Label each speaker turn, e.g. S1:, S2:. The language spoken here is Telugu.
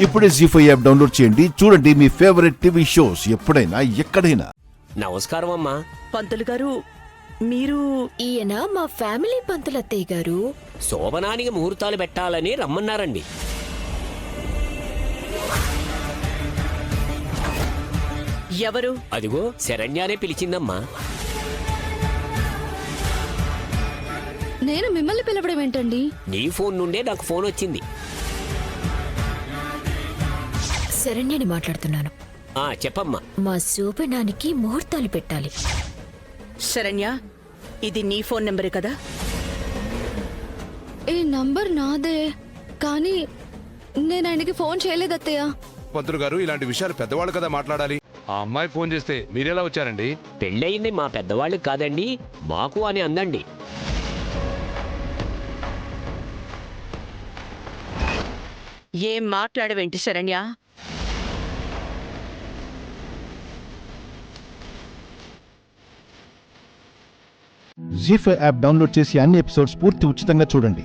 S1: ఇప్పుడే జీ5 యాప్ డౌన్లోడ్ చేయండి. చూడండి మీ ఫేవరెట్ టీవీ షోస్ ఎప్పుడైనా ఎక్కడైనా.
S2: నమస్కారం అమ్మా.
S3: పంతులు గారు, మీరు?
S4: ఈయన మా ఫ్యామిలీ పంతులత్తయ్య గారు.
S2: శోభనానికి ముహూర్తాలు పెట్టాలని రమ్మన్నారండి.
S3: ఎవరు?
S2: అదిగో శరణ్యానే పిలిచిందమ్మా.
S5: నేను మిమ్మల్ని పిలవడం ఏంటండి?
S2: నీ ఫోన్ నుండే నాకు ఫోన్ వచ్చింది.
S4: శరణ్యని మాట్లాడుతున్నాను.
S2: చెప్పమ్మా.
S4: మా శోభనానికి ముహూర్తాలు పెట్టాలి.
S3: శరణ్య, ఇది నీ ఫోన్ నెంబరే కదా?
S5: ఈ నంబర్ నాదే, కానీ నేను ఆయనకి ఫోన్ చేయలేదత్తయ్య.
S6: పంతులు గారు, ఇలాంటి విషయాలు పెద్దవాళ్ళు కదా మాట్లాడాలి. ఆ అమ్మాయి ఫోన్ చేస్తే మీరెలా వచ్చారండి?
S2: పెళ్ళయింది మా పెద్దవాళ్ళకి కాదండి, మాకు అని అందండి.
S3: ఏం మాట్లాడవేంటి శరణ్య?
S1: జీ5 యాప్ డౌన్లోడ్ చేసి అన్ని ఎపిసోడ్స్ పూర్తి ఉచితంగా చూడండి.